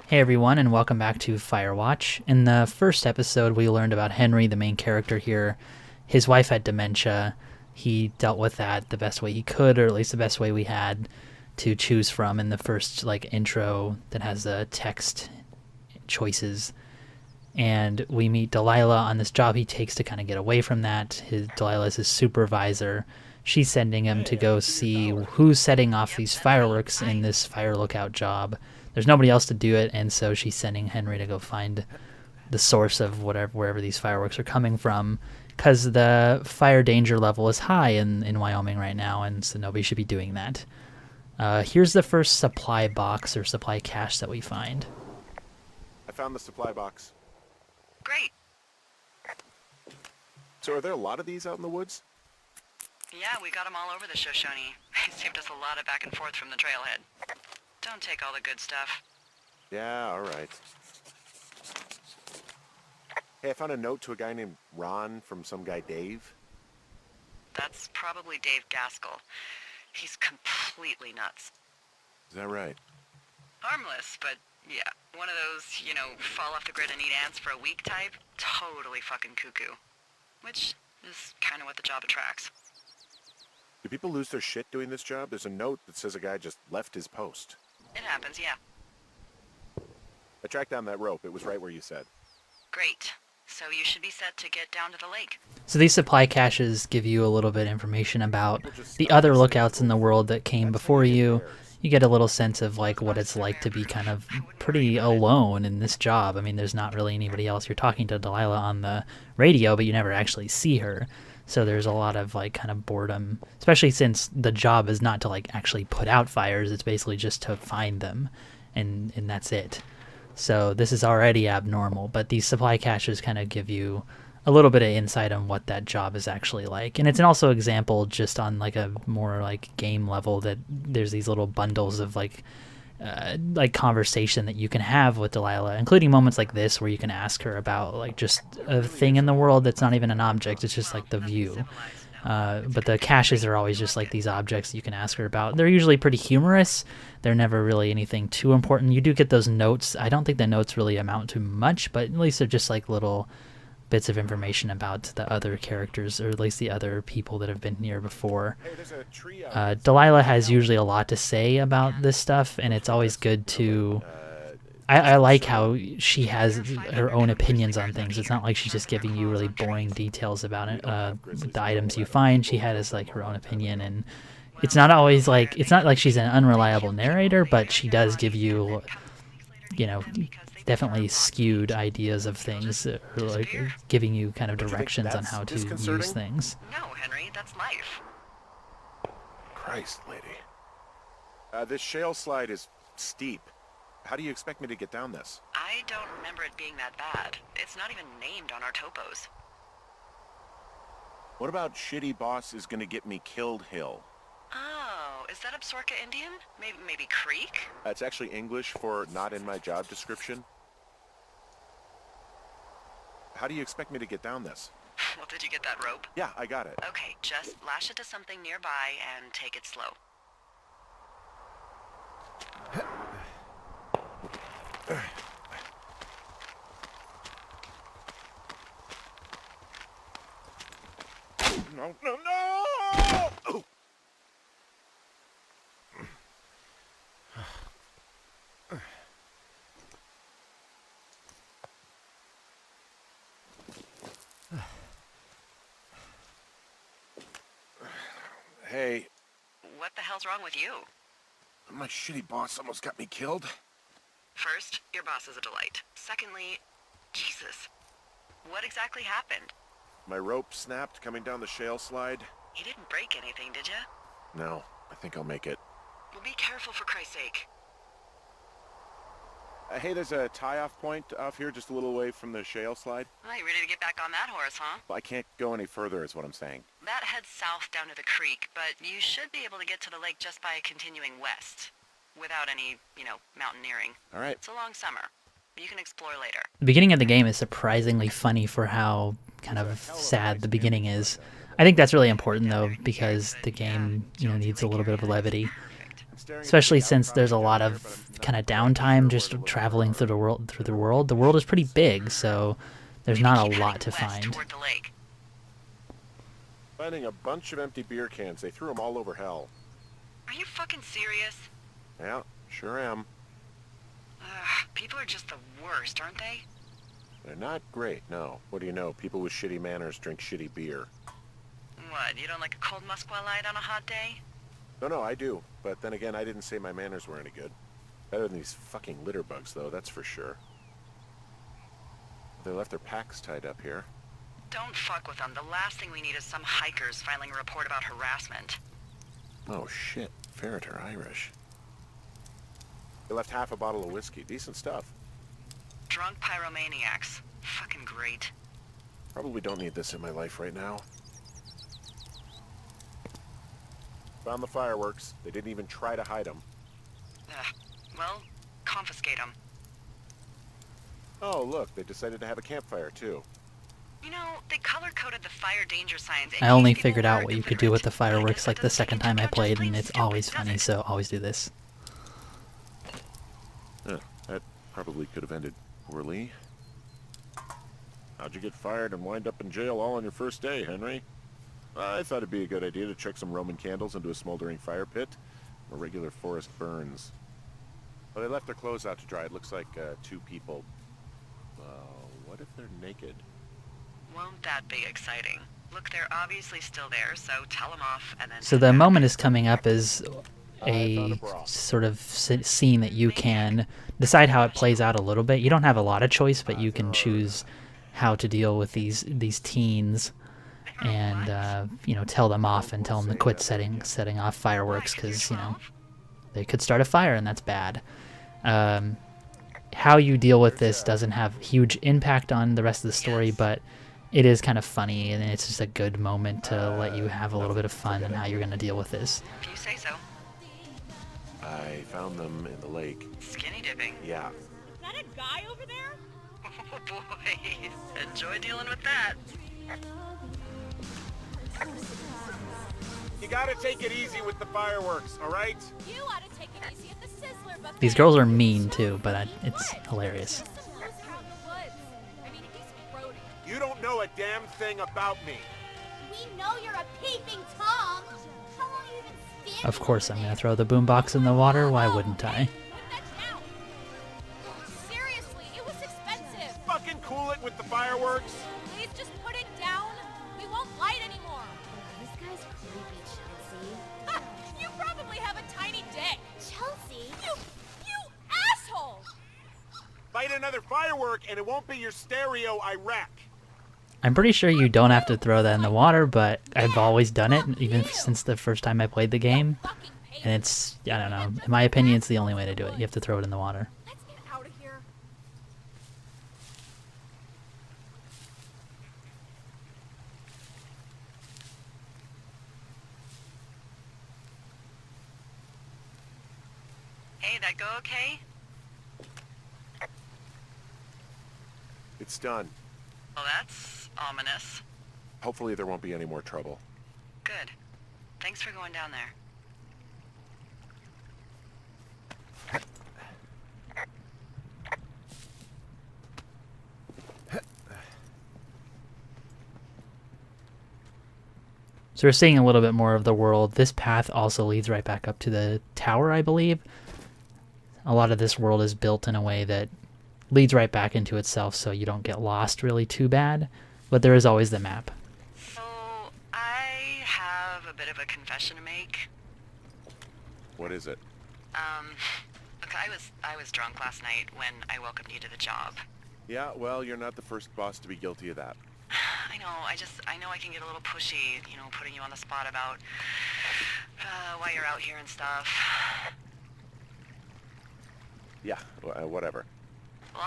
Hey everyone, and welcome back to Firewatch. In the first episode, we learned about Henry, the main character here. His wife had dementia. He dealt with that the best way he could, or at least the best way we had to choose from in the first intro that has the text choices. And we meet Delilah on this job he takes to kind of get away from that. Delilah is his supervisor. She's sending him to go see who's setting off these fireworks in this fire lookout job. There's nobody else to do it, and so she's sending Henry to go find the source of wherever these fireworks are coming from, because the fire danger level is high in Wyoming right now, and so nobody should be doing that. Here's the first supply box or supply cache that we find. I found the supply box. Great. So are there a lot of these out in the woods? Yeah, we got them all over the Shoshone. They saved us a lot of back and forth from the trailhead. Don't take all the good stuff. Yeah, all right. Hey, I found a note to a guy named Ron from some guy Dave. That's probably Dave Gaskell. He's completely nuts. Is that right? Harmless, but yeah, one of those, fall off the grid and eat ants for a week type. Totally fucking cuckoo. Which is kind of what the job attracts. Do people lose their shit doing this job? There's a note that says a guy just left his post. It happens, yeah. I tracked down that rope. It was right where you said. Great. So you should be set to get down to the lake. So these supply caches give you a little bit of information about the other lookouts in the world that came before you. You get a little sense of what it's like to be kind of pretty alone in this job. I mean, there's not really anybody else. You're talking to Delilah on the radio, but you never actually see her. So there's a lot of kind of boredom, especially since the job is not to actually put out fires. It's basically just to find them, and that's it. So this is already abnormal, but these supply caches kind of give you a little bit of insight on what that job is actually like. And it's an also example just on a more game level that there's these little bundles of conversation that you can have with Delilah, including moments like this where you can ask her about just a thing in the world that's not even an object. It's just the view. But the caches are always just these objects you can ask her about. They're usually pretty humorous. They're never really anything too important. You do get those notes. I don't think the notes really amount to much, but at least they're just little bits of information about the other characters, or at least the other people that have been here before. Delilah has usually a lot to say about this stuff, and it's always good to... I like how she has her own opinions on things. It's not like she's just giving you really boring details about it. The items you find, she has her own opinion, and it's not always it's not like she's an unreliable narrator, but she does give you, definitely skewed ideas of things, or giving you kind of directions on how to use things. No, Henry, that's life. Christ, lady. This shale slide is steep. How do you expect me to get down this? I don't remember it being that bad. It's not even named on our topos. What about shitty boss is gonna get me killed hill? Oh, is that Absorka Indian? Maybe Creek? That's actually English for not in my job description. How do you expect me to get down this? Well, did you get that rope? Yeah, I got it. Okay, just lash it to something nearby and take it slow. No, no, no! Oh. Hey. What the hell's wrong with you? My shitty boss almost got me killed. First, your boss is a delight. Secondly, Jesus. What exactly happened? My rope snapped coming down the shale slide. You didn't break anything, did you? No, I think I'll make it. Well, be careful for Christ's sake. Hey, there's a tie-off point off here just a little away from the shale slide. Well, you ready to get back on that horse, huh? Well, I can't go any further is what I'm saying. That heads south down to the creek, but you should be able to get to the lake just by continuing west. Without any, mountaineering. All right. It's a long summer. You can explore later. The beginning of the game is surprisingly funny for how kind of sad the beginning is. I think that's really important, though, because the game, needs a little bit of levity. Staring at the especially big since outcropping there's a down lot there, of but I'm kind of not quite downtime sure just where to look traveling for. through the world. The world is pretty big, so there's Maybe not keep a lot heading to west find. toward the lake. Finding a bunch of empty beer cans. They threw them all over hell. Are you fucking serious? Yeah, sure am. Ugh, people are just the worst, aren't they? They're not great, no. What do you know? People with shitty manners drink shitty beer. What, you don't like a cold Musquat Light on a hot day? No, I do. But then again, I didn't say my manners were any good. Better than these fucking litter bugs, though, that's for sure. They left their packs tied up here. Don't fuck with them. The last thing we need is some hikers filing a report about harassment. Oh, shit. Ferret are Irish. They left half a bottle of whiskey. Decent stuff. Drunk pyromaniacs. Fucking great. Probably don't need this in my life right now. Found the fireworks. They didn't even try to hide them. Well, confiscate them. Oh, look, they decided to have a campfire, too. You know, they color-coded the fire danger signs. I only figured out what you could do with the fireworks like the second time I played, and it's always funny, so always do this. That probably could have ended poorly. How'd you get fired and wind up in jail all on your first day, Henry? I thought it'd be a good idea to chuck some Roman candles into a smoldering fire pit. A regular forest burns. Well, they left their clothes out to dry. It looks like two people. What if they're naked? Won't that be exciting? Look, they're obviously still there, so tell them off and then... So the moment is coming up is a sort of scene that you can decide how it plays out a little bit. You don't have a lot of choice, but you can choose how to deal with these teens and tell them off and tell them to quit setting off fireworks because they could start a fire and that's bad. How you deal with this doesn't have huge impact on the rest of the story, but it is kind of funny and it's just a good moment to let you have a little bit of fun in how you're going to deal with this. If you say so. I found them in the lake. Skinny dipping. Yeah. Is that a guy over there? Oh boy, enjoy dealing with that. You gotta take it easy with the fireworks, all right? You ought to take it easy at the Sizzler buffet. These girls are mean too, but it's hilarious. You don't know a damn thing about me. We know you're a peeping Tom. How long you been standing? Of course I'm going to throw the boombox in the water. Why wouldn't I? Put that down. Seriously, it was expensive. Fucking cool it with the fireworks. Please just put it down. We won't light anymore. This guy's creepy, Chelsea. Ha! You probably have a tiny dick. Chelsea? You asshole! Light another firework and it won't be your stereo I wreck. I'm pretty sure you don't have to throw that in the water, but I've always done it, even since the first time I played the game. And it's, I don't know, in my opinion, it's the only way to do it. You have to throw it in the water. Let's get out of here. Hey, that go okay? It's done. Well, that's ominous. Hopefully there won't be any more trouble. Good. Thanks for going down there. So we're seeing a little bit more of the world. This path also leads right back up to the tower, I believe. A lot of this world is built in a way that leads right back into itself, so you don't get lost really too bad. But there is always the map. So, I have a bit of a confession to make. What is it? Look, I was drunk last night when I welcomed you to the job. Yeah, well, you're not the first boss to be guilty of that. I know, I know I can get a little pushy, putting you on the spot about why you're out here and stuff. Yeah, whatever. Well,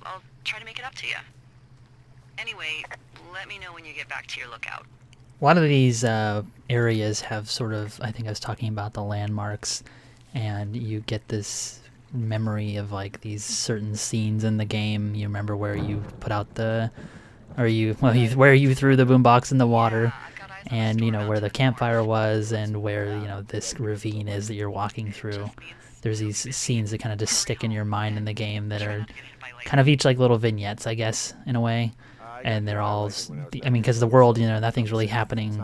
I'll try to make it up to you. Anyway, let me know when you get back to your lookout. A lot of these areas have sort of, I think I was talking about the landmarks, and you get this memory of like these certain scenes in the game. You remember where you put out where you threw the boombox in the water. Yeah, I've got and you know where the campfire was and where you know this ravine is that you're walking through. There's these scenes that kind of just stick in your mind in the game that are kind of each like little vignettes, I guess, in a way. And they're all, I mean, because the world, you know, nothing's really happening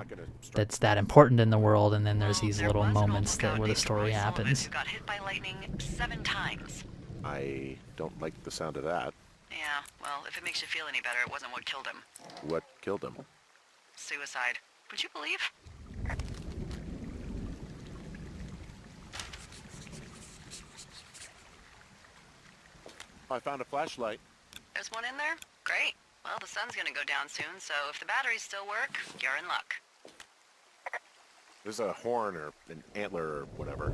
that's that important in the world, and then there's these little moments that where the story happens. Who got hit by lightning 7 times. I don't like the sound of that. Yeah, well, if it makes you feel any better, it wasn't what killed him. What killed him? Suicide. Would you believe? I found a flashlight. There's one in there? Great. Well, the sun's gonna go down soon, so if the batteries still work, you're in luck. There's a horn or an antler or whatever.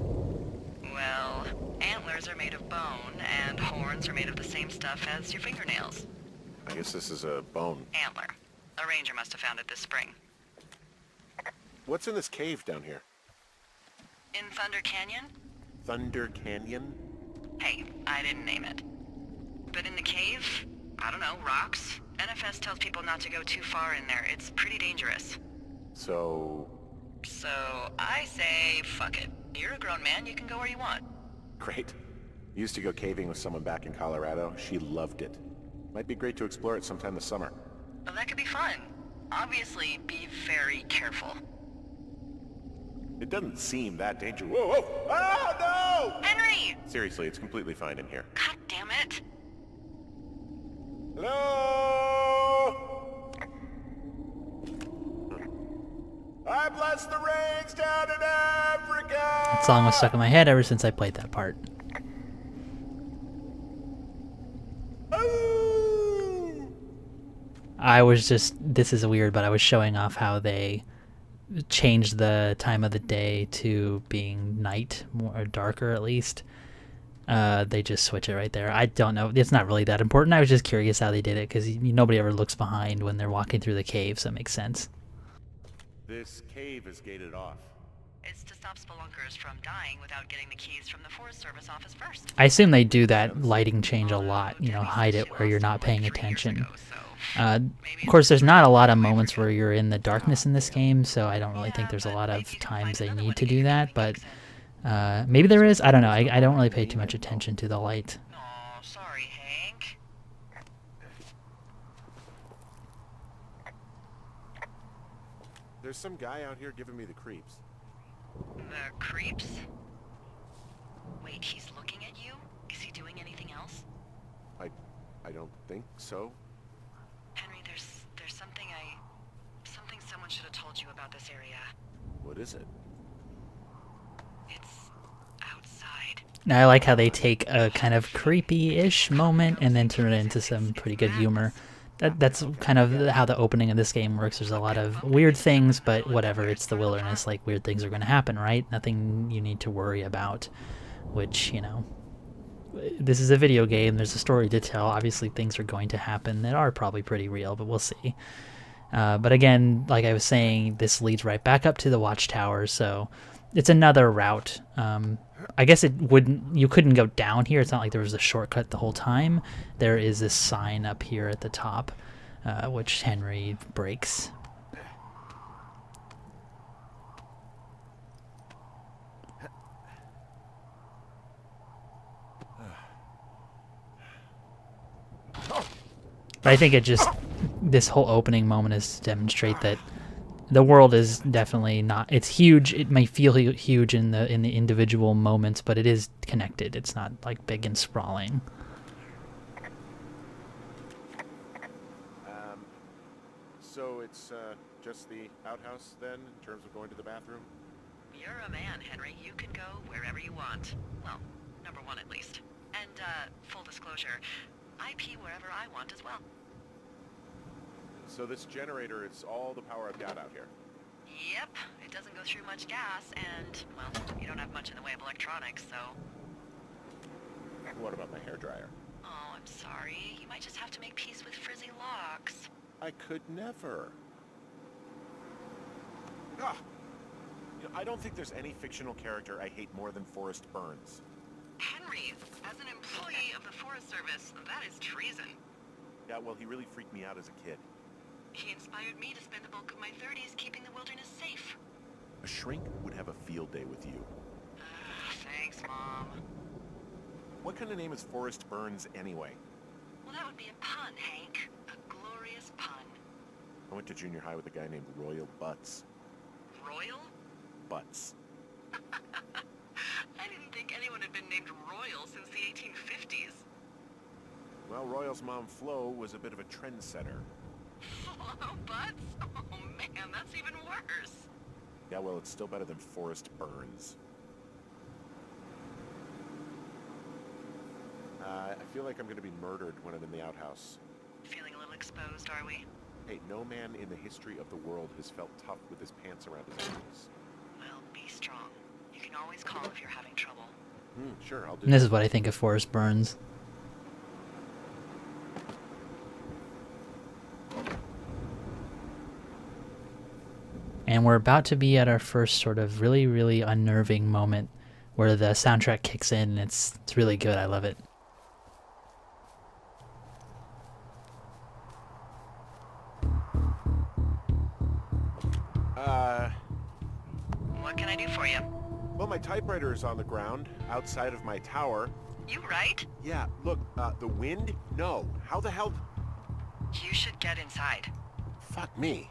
Well, antlers are made of bone, and horns are made of the same stuff as your fingernails. I guess this is a bone. Antler. A ranger must have found it this spring. What's in this cave down here? In Thunder Canyon? Thunder Canyon? Hey, I didn't name it. But in the cave, I don't know, rocks. NFS tells people not to go too far in there. It's pretty dangerous. So I say, fuck it. You're a grown man, you can go where you want. great. Used to go caving with someone back in Colorado. She loved it. Might be great to explore it sometime this summer. Well, that could be fun. Obviously, be very careful. It doesn't seem that dangerous. Whoa, whoa! Oh, no! Henry! Seriously, it's completely fine in here. God damn it. Hello? I bless the rains down in Africa! That song was stuck in my head ever since I played that part. I was just, this is weird, but I was showing off how they changed the time of the day to being night, more or darker at least. They just switch it right there. I don't know. It's not really that important. I was just curious how they did it, because nobody ever looks behind when they're walking through the cave, so it makes sense. This cave is gated off. It's to stop spelunkers from dying without getting the keys from the Forest Service office first. I assume they do that lighting change a lot, you know, hide it where you're not paying attention. Of course, there's not a lot of moments where you're in the darkness in this game, so I don't really think there's a lot of times they need to do that, but maybe there is. I don't know. I don't really pay too much attention to the light. Aw, sorry, Hank. There's some guy out here giving me the creeps. The creeps? Wait, he's looking at you? Is he doing anything else? I don't think so. Henry, there's something someone should have told you about this area. What is it? It's outside. Now, I like how they take a kind of creepy-ish moment and then turn it into some pretty good humor. That's kind of how the opening of this game works. There's a lot of weird things, but whatever, it's the wilderness, like weird things are going to happen, right? Nothing you need to worry about, which, you know, this is a video game, there's a story to tell. Obviously things are going to happen that are probably pretty real, but we'll see. But again, like I was saying, this leads right back up to the watchtower, so it's another route. I guess you couldn't go down here. It's not like there was a shortcut the whole time. There is this sign up here at the top, which Henry breaks. But I think this whole opening moment is to demonstrate that the world is definitely not, it's huge. It may feel huge in the individual moments, but it is connected. It's not like big and sprawling. So it's just the outhouse then, in terms of going to the bathroom? You're a man, Henry. You can go wherever you want. Well, number one at least. And, full disclosure, I pee wherever I want as well. So this generator is all the power I've got out here. Yep, it doesn't go through much gas, and, well, you don't have much in the way of electronics, so... What about my hairdryer? Oh, I'm sorry. You might just have to make peace with frizzy locks. I could never. Ah! You know, I don't think there's any fictional character I hate more than Forrest Burns. Henry, as an employee of the Forest Service, that is treason. Yeah, well, he really freaked me out as a kid. He inspired me to spend the bulk of my 30s keeping the wilderness safe. A shrink would have a field day with you. Thanks, Mom. What kind of name is Forrest Burns anyway? Well, that would be a pun, Hank. A glorious pun. I went to junior high with a guy named Royal Butts. Royal? Butts. I didn't think anyone had been named Royal since the 1850s. Well, Royal's mom, Flo, was a bit of a trendsetter. Hello, Butts? Oh, man, that's even worse. Yeah, well, it's still better than Forrest Burns. I feel like I'm going to be murdered when I'm in the outhouse. Feeling a little exposed, are we? Hey, no man in the history of the world has felt tough with his pants around his ankles. Well, be strong. You can always call if you're having trouble. Sure, I'll do And this that. is what I think of Forrest Burns. And we're about to be at our first sort of really, really unnerving moment where the soundtrack kicks in. And it's really good. I love it. What can I do for you? Well, my typewriter is on the ground, outside of my tower. You right? Yeah, look, the wind? No. How the hell... You should get inside. Fuck me.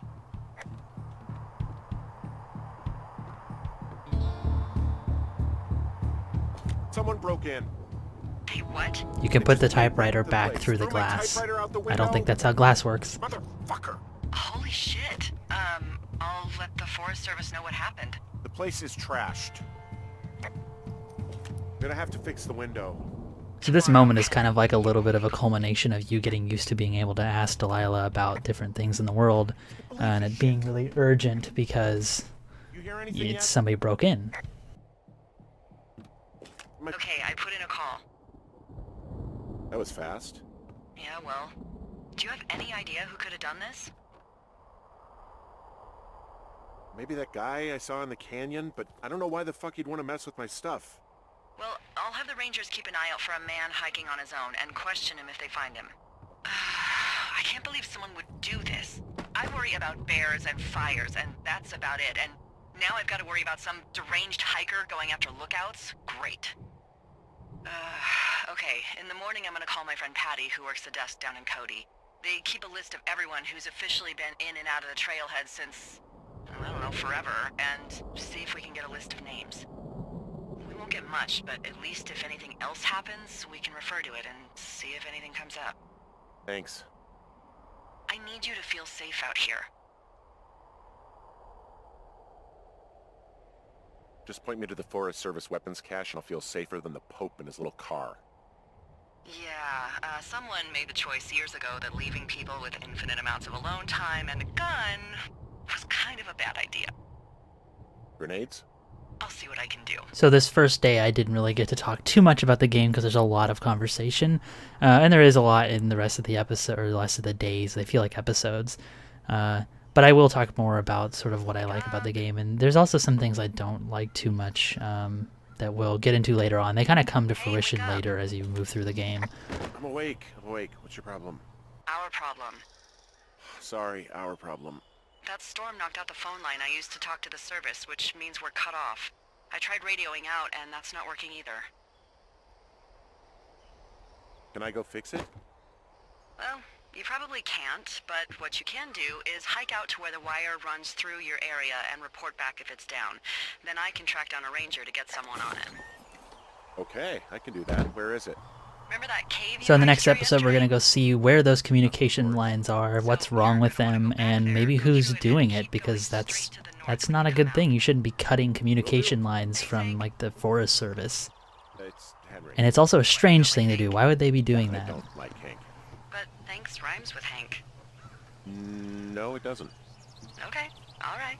Someone broke in. Hey, what? You can put the Just went typewriter to the back place. through the Throw my glass. typewriter out the I don't think window? that's how glass works. Motherfucker. Holy shit. I'll let the Forest Service know what happened. The place is trashed. Gonna have to fix the window. So this moment is kind of like a little bit of a culmination of you getting used to being able to ask Delilah about different things in the world, and it being really urgent because You hear anything yet? somebody broke in. Okay, I put in a call. That was fast. Yeah, well, do you have any idea who could have done this? Maybe that guy I saw in the canyon, but I don't know why the fuck he'd want to mess with my stuff. Well, I'll have the Rangers keep an eye out for a man hiking on his own and question him if they find him. I can't believe someone would do this. I worry about bears and fires, and that's about it. And now I've got to worry about some deranged hiker going after lookouts? Great. Okay, in the morning I'm gonna call my friend Patty, who works the desk down in Cody. They keep a list of everyone who's officially been in and out of the trailhead since, I don't know, forever, and see if we can get a list of names. We won't get much, but at least if anything else happens, we can refer to it and see if anything comes up. Thanks. I need you to feel safe out here. Just point me to the Forest Service weapons cache and I'll feel safer than the Pope in his little car. Yeah, someone made the choice years ago that leaving people with infinite amounts of alone time and a gun was kind of a bad idea. Grenades? I'll see what I can do. So this first day I didn't really get to talk too much about the game because there's a lot of conversation, and there is a lot in the rest of the episode, or the rest of the days. They feel like episodes. But I will talk more about sort of what I like about the game, and there's also some things I don't like too much that we'll get into later on. They kind of come to fruition wake up. later as you move through the game. I'm awake. I'm awake. What's your problem? Our problem. Sorry, our problem. That storm knocked out the phone line I used to talk to the service, which means we're cut off. I tried radioing out, and that's not working either. Can I go fix it? Well, you probably can't, but what you can do is hike out to where the wire runs through your area and report back if it's down. Then I can track down a ranger to get someone on it. Okay, I can do that. Where is it? Remember that cave you So in the hiked next through episode, we're yesterday? going to go see where those communication lines are, what's wrong with them, and maybe who's doing it, because that's not a good thing. You shouldn't be cutting communication lines from like the Forest Service. It's Henry. And it's also a strange thing to do. Why would they be doing I that? don't like Hank. But thanks rhymes with Hank. No, it doesn't. Okay, all right.